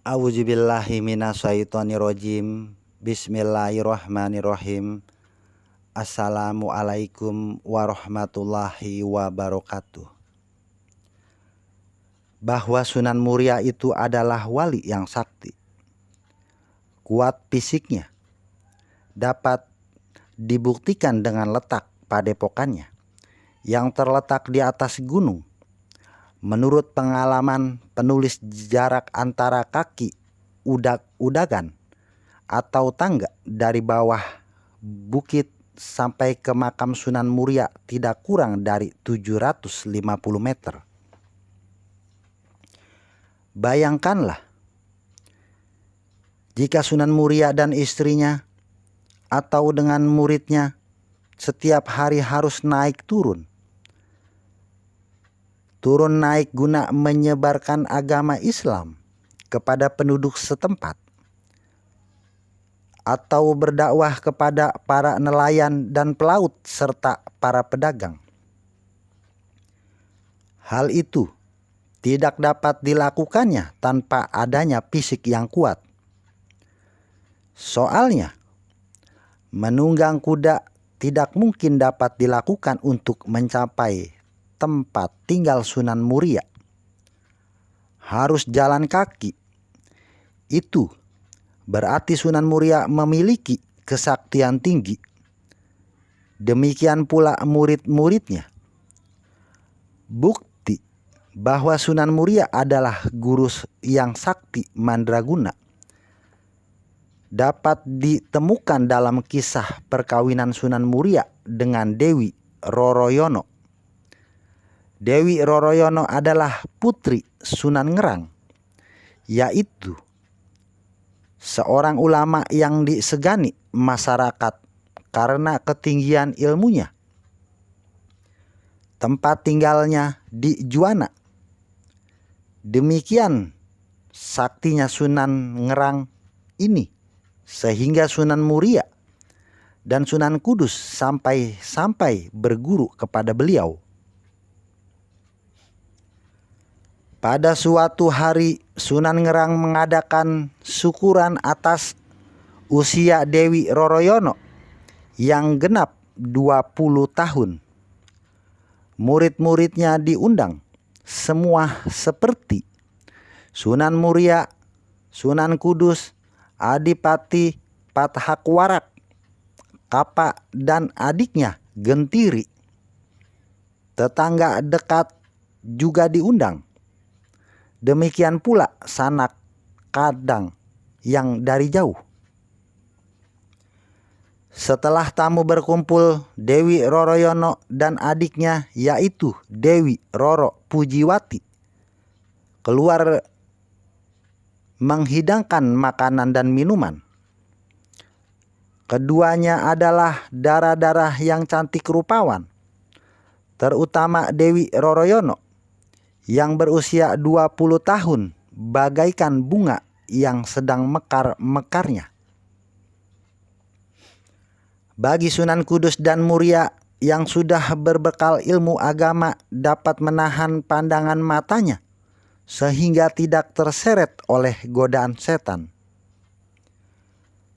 A'udzubillahi minasyaitonirrajim. Bismillahirrahmanirrahim. Assalamualaikum warahmatullahi wabarakatuh. Bahwa Sunan Muria itu adalah wali yang sakti. Kuat fisiknya. Dapat dibuktikan dengan letak padepokannya yang terletak di atas gunung. Menurut pengalaman penulis, jarak antara kaki udagan atau tangga dari bawah bukit sampai ke makam Sunan Muria tidak kurang dari 750 meter. Bayangkanlah jika Sunan Muria dan istrinya atau dengan muridnya setiap hari harus naik turun naik guna menyebarkan agama Islam kepada penduduk setempat, atau berdakwah kepada para nelayan dan pelaut serta para pedagang. Hal itu tidak dapat dilakukannya tanpa adanya fisik yang kuat. Soalnya, menunggang kuda tidak mungkin dapat dilakukan untuk mencapai tempat tinggal Sunan Muria. Harus jalan kaki. Itu berarti Sunan Muria memiliki kesaktian tinggi. Demikian pula murid-muridnya. Bukti bahwa Sunan Muria adalah guru yang sakti mandraguna dapat ditemukan dalam kisah perkawinan Sunan Muria dengan Dewi Roroyono. Dewi Roroyono adalah putri Sunan Ngerang, yaitu seorang ulama yang disegani masyarakat karena ketinggian ilmunya. Tempat tinggalnya di Juwana. Demikian saktinya Sunan Ngerang ini sehingga Sunan Muria dan Sunan Kudus sampai berguru kepada beliau. Pada suatu hari Sunan Ngerang mengadakan syukuran atas usia Dewi Roroyono yang genap 20 tahun. Murid-muridnya diundang, semua seperti Sunan Muria, Sunan Kudus, Adipati Pathakwarak, Kapa dan adiknya Gentiri. Tetangga dekat juga diundang. Demikian pula sanak kadang yang dari jauh. Setelah tamu berkumpul, Dewi Roroyono dan adiknya yaitu Dewi Roro Pujiwati keluar menghidangkan makanan dan minuman. Keduanya adalah darah-darah yang cantik rupawan, terutama Dewi Roroyono yang berusia 20 tahun bagaikan bunga yang sedang mekar-mekarnya. Bagi Sunan Kudus dan Muria yang sudah berbekal ilmu agama dapat menahan pandangan matanya sehingga tidak terseret oleh godaan setan.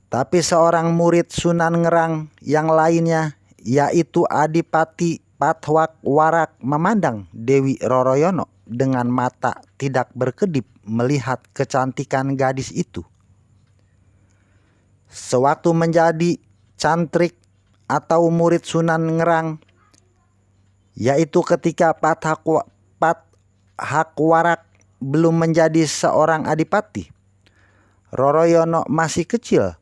Tapi seorang murid Sunan Ngerang yang lainnya yaitu Adipati Pathakwarak memandang Dewi Roroyono dengan mata tidak berkedip melihat kecantikan gadis itu. Sewaktu menjadi cantrik atau murid Sunan Ngerang, yaitu ketika Pathakwarak belum menjadi seorang adipati, Roroyono masih kecil,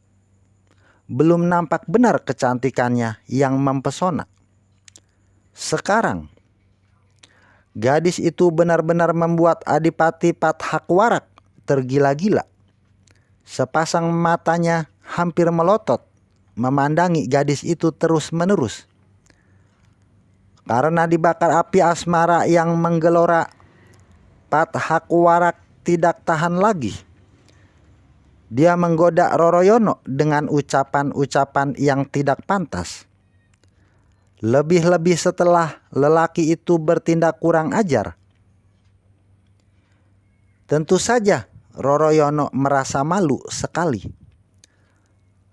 belum nampak benar kecantikannya yang mempesona. Sekarang gadis itu benar-benar membuat Adipati Pathakwarak tergila-gila. Sepasang matanya hampir melotot memandangi gadis itu terus-menerus. Karena dibakar api asmara yang menggelora, Pathakwarak tidak tahan lagi. Dia menggoda Roroyono dengan ucapan-ucapan yang tidak pantas. Lebih-lebih setelah lelaki itu bertindak kurang ajar. Tentu saja Roroyono merasa malu sekali.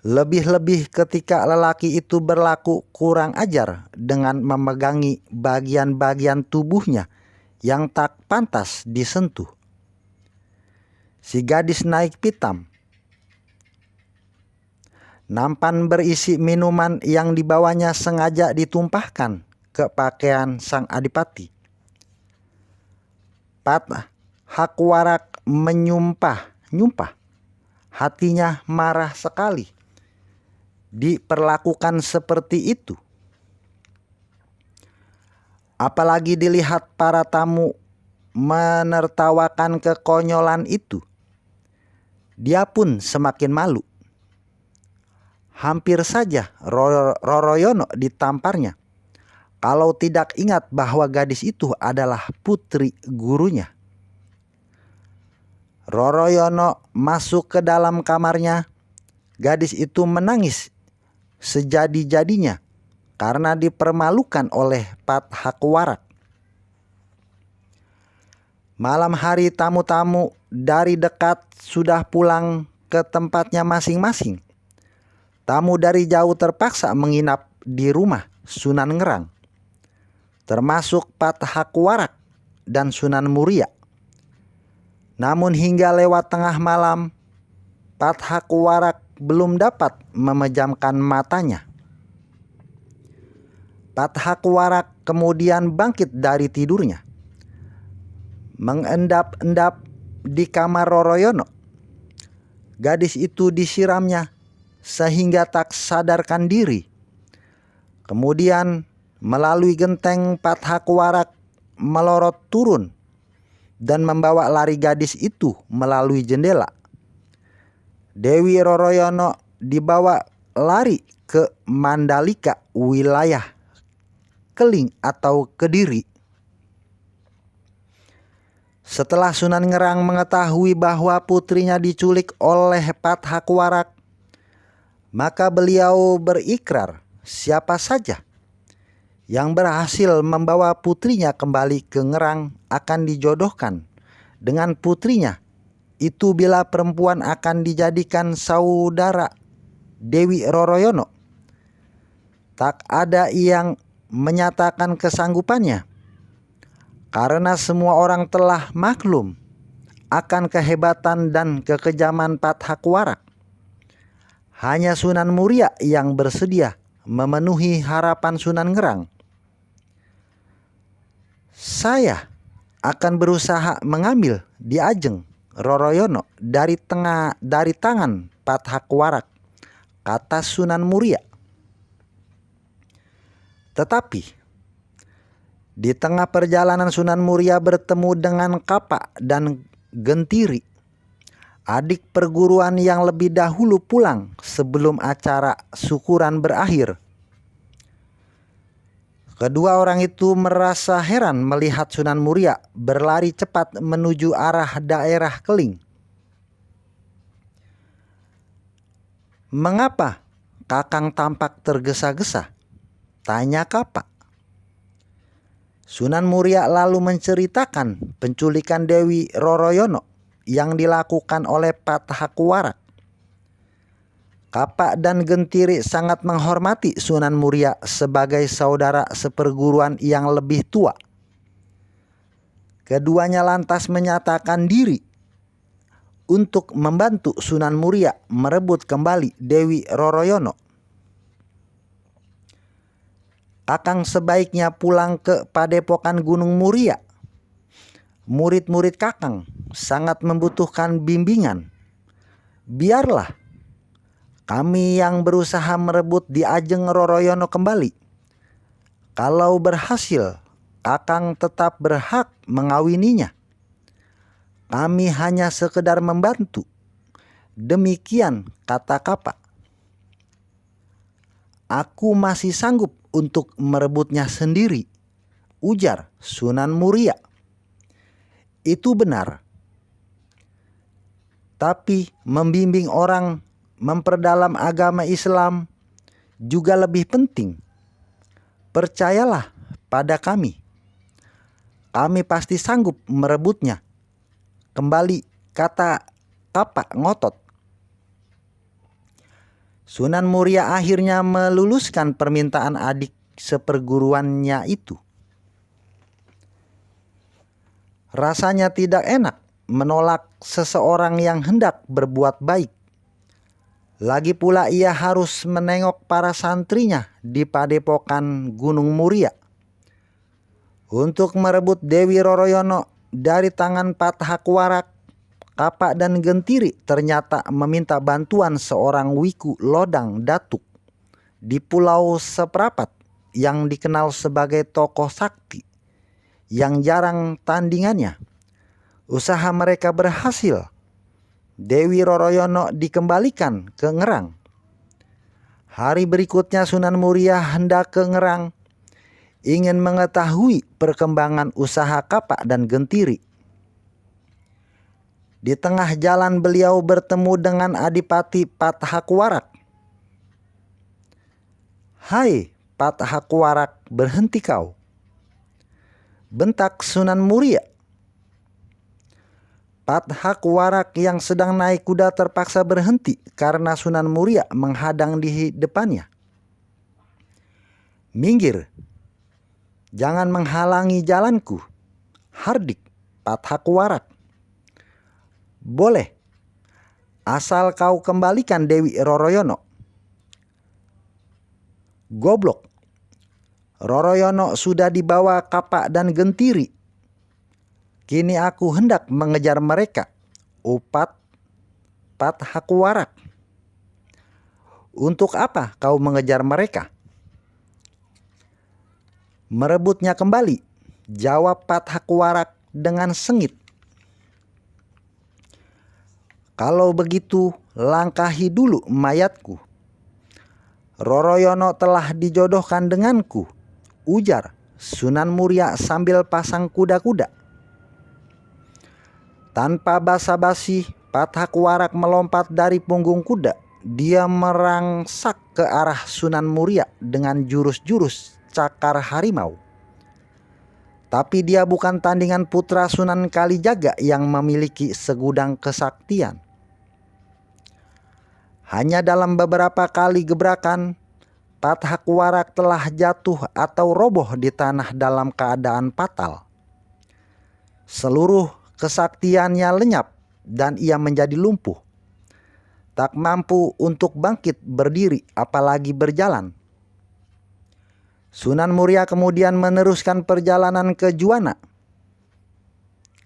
Lebih-lebih ketika lelaki itu berlaku kurang ajar dengan memegangi bagian-bagian tubuhnya yang tak pantas disentuh. Si gadis naik pitam. Nampan berisi minuman yang dibawanya sengaja ditumpahkan ke pakaian sang adipati. Pat Hakwarak menyumpah-nyumpah. Hatinya marah sekali diperlakukan seperti itu. Apalagi dilihat para tamu menertawakan kekonyolan itu. Dia pun semakin malu. Hampir saja Roroyono ditamparnya kalau tidak ingat bahwa gadis itu adalah putri gurunya. Roroyono masuk ke dalam kamarnya. Gadis itu menangis sejadi-jadinya karena dipermalukan oleh Pat Hakwarak. Malam hari tamu-tamu dari dekat sudah pulang ke tempatnya masing-masing. Tamu dari jauh terpaksa menginap di rumah Sunan Ngerang, termasuk Pat Hakwarak dan Sunan Muria. Namun hingga lewat tengah malam, Pat Hakwarak belum dapat memejamkan matanya. Pat Hakwarak kemudian bangkit dari tidurnya, mengendap-endap di kamar Roroyono. Gadis itu disiramnya sehingga tak sadarkan diri. Kemudian melalui genteng Pat Hakwarak melorot turun dan membawa lari gadis itu melalui jendela. Dewi Roroyono dibawa lari ke Mandalika, wilayah Keling atau Kediri. Setelah Sunan Ngerang mengetahui bahwa putrinya diculik oleh Pat Hakwarak, maka beliau berikrar siapa saja yang berhasil membawa putrinya kembali ke Ngerang akan dijodohkan dengan putrinya. Itu bila perempuan akan dijadikan saudara Dewi Roroyono. Tak ada yang menyatakan kesanggupannya, karena semua orang telah maklum akan kehebatan dan kekejaman Pat Hakwarak. Hanya Sunan Muria yang bersedia memenuhi harapan Sunan Ngerang. Saya akan berusaha mengambil Diajeng Roroyono dari tangan Pat Hakwarak, kata Sunan Muria. Tetapi di tengah perjalanan Sunan Muria bertemu dengan Kapa dan Gentiri, adik perguruan yang lebih dahulu pulang sebelum acara syukuran berakhir. Kedua orang itu merasa heran melihat Sunan Muria berlari cepat menuju arah daerah Keling. "Mengapa Kakang tampak tergesa-gesa?" tanya Kapa. Sunan Muria lalu menceritakan penculikan Dewi Roroyono yang dilakukan oleh Pat Hakwarak. Kapa dan Gentiri sangat menghormati Sunan Muria sebagai saudara seperguruan yang lebih tua. Keduanya lantas menyatakan diri untuk membantu Sunan Muria merebut kembali Dewi Roroyono. Kakang sebaiknya pulang ke Padepokan Gunung Muria. Murid-murid Kakang sangat membutuhkan bimbingan. Biarlah kami yang berusaha merebut Diajeng Roroyono kembali. Kalau berhasil, Kakang tetap berhak mengawininya. Kami hanya sekedar membantu. Demikian kata Kapa. Aku masih sanggup untuk merebutnya sendiri, ujar Sunan Muria. Itu benar. Tapi membimbing orang memperdalam agama Islam juga lebih penting. Percayalah pada kami. Kami pasti sanggup merebutnya kembali kata Kapak ngotot. Sunan Muria akhirnya meluluskan permintaan adik seperguruannya itu. Rasanya tidak enak menolak seseorang yang hendak berbuat baik. Lagi pula ia harus menengok para santrinya di padepokan Gunung Muria untuk merebut Dewi Roroyono dari tangan Pathakuwarak. Kapak dan Gentiri ternyata meminta bantuan seorang Wiku Lodang Datuk di Pulau Seprapat yang dikenal sebagai tokoh sakti yang jarang tandingannya. Usaha mereka berhasil. Dewi Roroyono dikembalikan ke Ngerang. Hari berikutnya Sunan Muria hendak ke Ngerang, ingin mengetahui perkembangan usaha Kapak dan Gentiri. Di tengah jalan beliau bertemu dengan Adipati Pathakuwarak. "Hai Pathakuwarak, berhenti kau," bentak Sunan Muria. Pathakuwarak yang sedang naik kuda terpaksa berhenti karena Sunan Muria menghadang di depannya. "Minggir, jangan menghalangi jalanku," hardik Pathakuwarak. "Boleh, asal kau kembalikan Dewi Roroyono." "Goblok, Roroyono sudah dibawa Kapak dan Gentiri. Kini aku hendak mengejar mereka," upat Pathakuwarak. "Untuk apa kau mengejar mereka?" "Merebutnya kembali," jawab Pathakuwarak dengan sengit. "Kalau begitu langkahi dulu mayatku. Roroyono telah dijodohkan denganku," ujar Sunan Muria sambil pasang kuda-kuda. Tanpa basa-basi, Pathakuwarak melompat dari punggung kuda. Dia merangsak ke arah Sunan Muria dengan jurus-jurus cakar harimau. Tapi dia bukan tandingan putra Sunan Kalijaga yang memiliki segudang kesaktian. Hanya dalam beberapa kali gebrakan, Pathakuwarak telah jatuh atau roboh di tanah dalam keadaan fatal. Seluruh kesaktiannya lenyap dan ia menjadi lumpuh. Tak mampu untuk bangkit berdiri apalagi berjalan. Sunan Muria kemudian meneruskan perjalanan ke Juwana.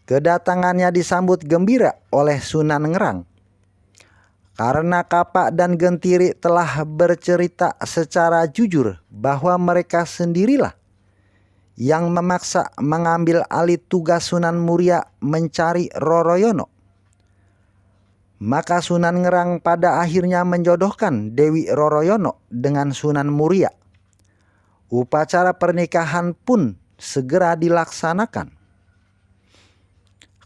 Kedatangannya disambut gembira oleh Sunan Ngerang. Karena Kapak dan Gentiri telah bercerita secara jujur bahwa mereka sendirilah yang memaksa mengambil alih tugas Sunan Muria mencari Roroyono. Maka Sunan Ngerang pada akhirnya menjodohkan Dewi Roroyono dengan Sunan Muria. Upacara pernikahan pun segera dilaksanakan.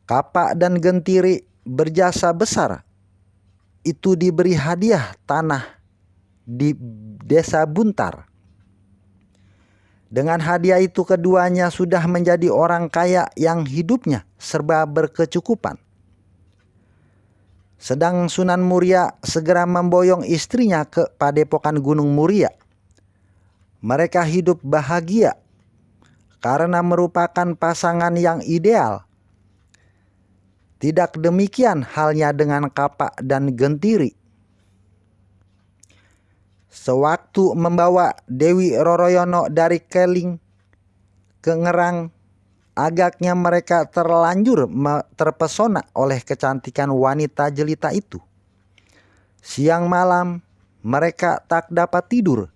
Kapak dan Gentiri berjasa besar. Itu diberi hadiah tanah di Desa Buntar. Dengan hadiah itu keduanya sudah menjadi orang kaya yang hidupnya serba berkecukupan. Sedang Sunan Muria segera memboyong istrinya ke padepokan Gunung Muria. Mereka hidup bahagia karena merupakan pasangan yang ideal. Tidak demikian halnya dengan Kapak dan Gentiri. Sewaktu membawa Dewi Roroyono dari Keling ke Ngerang, agaknya mereka terlanjur terpesona oleh kecantikan wanita jelita itu. Siang malam mereka tak dapat tidur.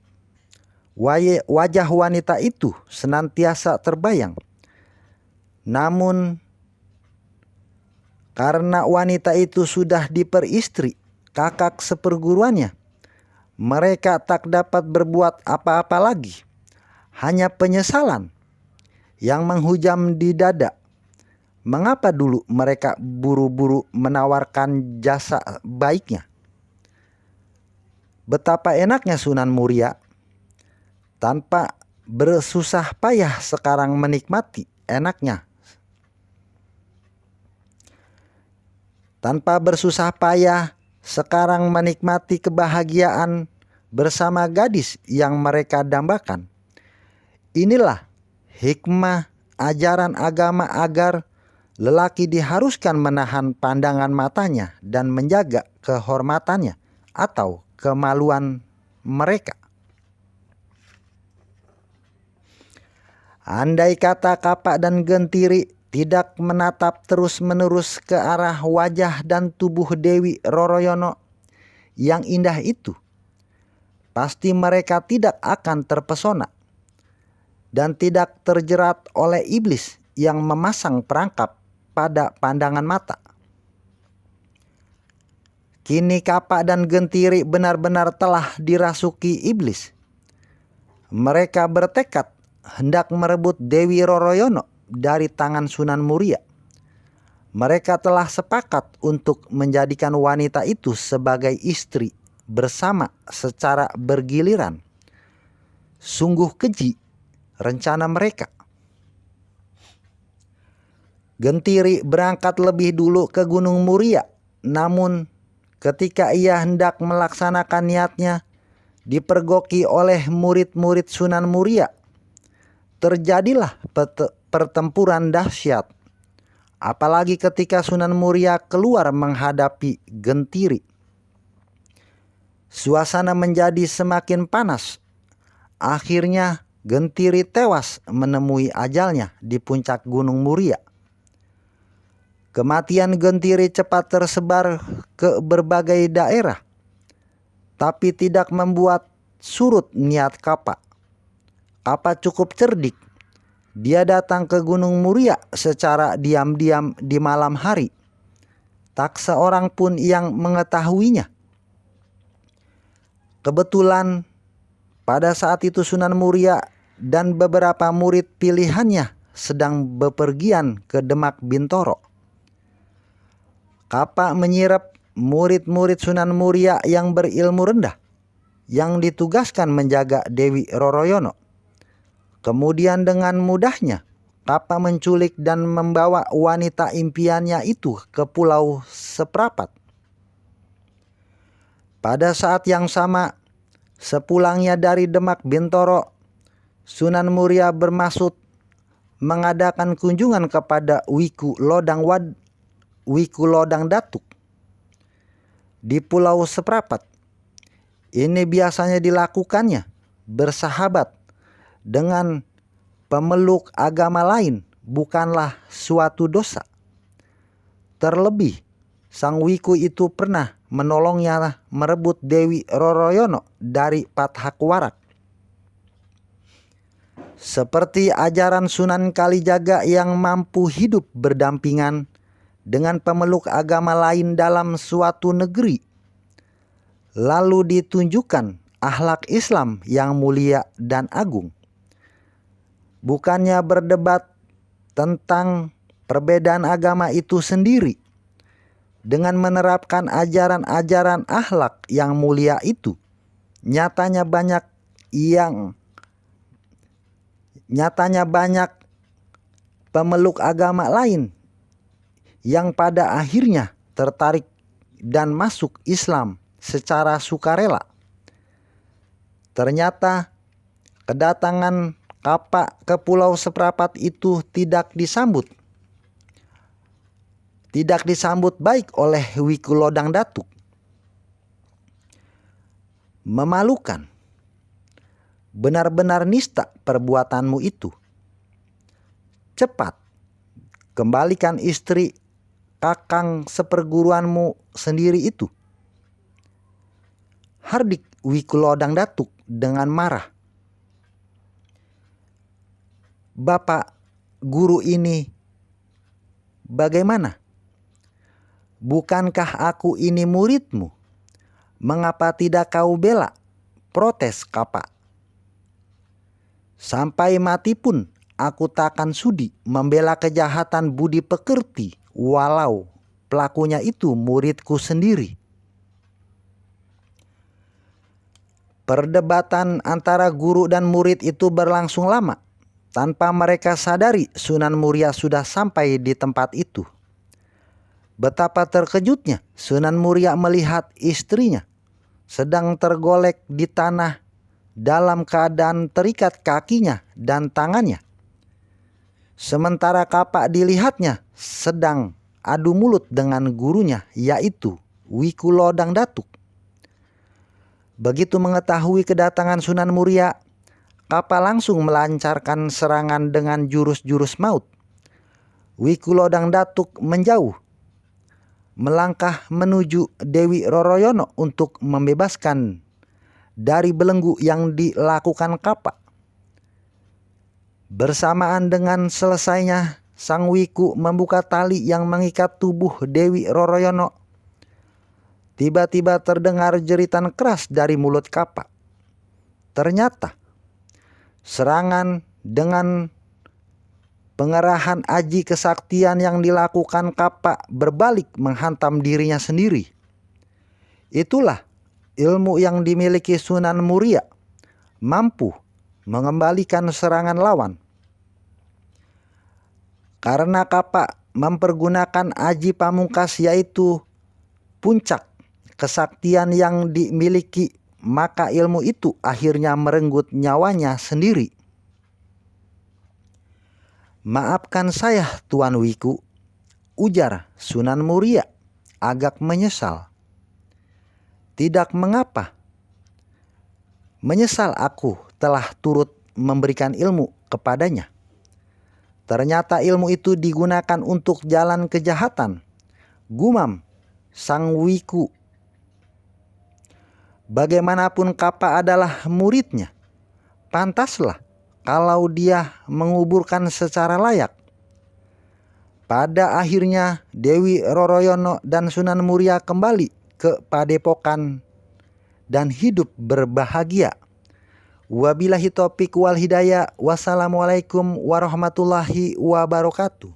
Wajah wanita itu senantiasa terbayang. Namun karena wanita itu sudah diperistri kakak seperguruannya, mereka tak dapat berbuat apa-apa lagi. Hanya penyesalan yang menghujam di dada. Mengapa dulu mereka buru-buru menawarkan jasa baiknya? Betapa enaknya Sunan Muria. Tanpa bersusah payah sekarang menikmati enaknya. tanpa bersusah payah sekarang menikmati kebahagiaan bersama gadis yang mereka dambakan. Inilah hikmah ajaran agama agar lelaki diharuskan menahan pandangan matanya dan menjaga kehormatannya atau kemaluan mereka. Andai kata kapak dan gentiri tidak menatap terus-menerus ke arah wajah dan tubuh Dewi Roroyono yang indah itu, pasti mereka tidak akan terpesona dan tidak terjerat oleh iblis yang memasang perangkap pada pandangan mata. Kini kapak dan gentiri benar-benar telah dirasuki iblis. Mereka bertekad hendak merebut Dewi Roroyono dari tangan Sunan Muria. Mereka telah sepakat untuk menjadikan wanita itu sebagai istri bersama secara bergiliran. Sungguh keji rencana mereka. Gentiri berangkat lebih dulu ke Gunung Muria, namun ketika ia hendak melaksanakan niatnya, dipergoki oleh murid-murid Sunan Muria. Terjadilah pertempuran dahsyat, apalagi ketika Sunan Muria keluar menghadapi Gentiri. Suasana menjadi semakin panas. Akhirnya Gentiri tewas menemui ajalnya di puncak Gunung Muria. Kematian Gentiri cepat tersebar ke berbagai daerah, tapi tidak membuat surut niat kapak. Kapak cukup cerdik. Dia datang ke Gunung Muria secara diam-diam di malam hari. Tak seorang pun yang mengetahuinya. Kebetulan pada saat itu Sunan Muria dan beberapa murid pilihannya sedang bepergian ke Demak Bintoro. Kapak menyirap murid-murid Sunan Muria yang berilmu rendah, yang ditugaskan menjaga Dewi Roroyono. Kemudian dengan mudahnya Kapak menculik dan membawa wanita impiannya itu ke Pulau Seprapat. Pada saat yang sama, sepulangnya dari Demak Bintoro, Sunan Muria bermaksud mengadakan kunjungan kepada Wiku Lodang Datuk di Pulau Seprapat. Ini biasanya dilakukannya bersahabat dengan pemeluk agama lain bukanlah suatu dosa. Terlebih, Sang Wiku itu pernah menolongnya merebut Dewi Roroyono dari Pathak Warak. Seperti ajaran Sunan Kalijaga yang mampu hidup berdampingan dengan pemeluk agama lain dalam suatu negeri, lalu ditunjukkan akhlak Islam yang mulia dan agung. Bukannya berdebat tentang perbedaan agama itu sendiri, dengan menerapkan ajaran-ajaran akhlak yang mulia itu, nyatanya banyak pemeluk agama lain yang pada akhirnya tertarik dan masuk Islam secara sukarela. Ternyata kedatangan Kapak ke Pulau Seprapat itu tidak disambut baik oleh Wiku Lodang Datuk. Memalukan. Benar-benar nista perbuatanmu itu. Cepat kembalikan istri kakang seperguruanmu sendiri itu. Hardik Wiku Lodang Datuk dengan marah. Bapak guru ini bagaimana? Bukankah aku ini muridmu? Mengapa tidak kau bela? Protes Kapak. Sampai mati pun aku takkan sudi membela kejahatan budi pekerti walau pelakunya itu muridku sendiri. Perdebatan antara guru dan murid itu berlangsung lama. Tanpa mereka sadari Sunan Muria sudah sampai di tempat itu. Betapa terkejutnya Sunan Muria melihat istrinya sedang tergolek di tanah dalam keadaan terikat kakinya dan tangannya. Sementara Kapak dilihatnya sedang adu mulut dengan gurunya, yaitu Wiku Lodang Datuk. Begitu mengetahui kedatangan Sunan Muria, Kapak langsung melancarkan serangan dengan jurus-jurus maut. Wiku Lodang Datuk menjauh, melangkah menuju Dewi Roroyono untuk membebaskan dari belenggu yang dilakukan Kapak. Bersamaan dengan selesainya Sang Wiku membuka tali yang mengikat tubuh Dewi Roroyono, tiba-tiba terdengar jeritan keras dari mulut Kapak. Ternyata serangan dengan pengerahan aji kesaktian yang dilakukan Kapak berbalik menghantam dirinya sendiri. Itulah ilmu yang dimiliki Sunan Muria, mampu mengembalikan serangan lawan. Karena Kapak mempergunakan aji pamungkas, yaitu puncak kesaktian yang dimiliki, maka ilmu itu akhirnya merenggut nyawanya sendiri. "Maafkan saya, Tuan Wiku," ujar Sunan Muria agak menyesal. "Tidak mengapa. Menyesal aku telah turut memberikan ilmu kepadanya. Ternyata ilmu itu digunakan untuk jalan kejahatan," gumam Sang Wiku. Bagaimanapun Kapak adalah muridnya, pantaslah kalau dia menguburkan secara layak. Pada akhirnya Dewi Roroyono dan Sunan Muria kembali ke padepokan dan hidup berbahagia. Wabillahi taufiq wal hidayah. Wassalamualaikum warahmatullahi wabarakatuh.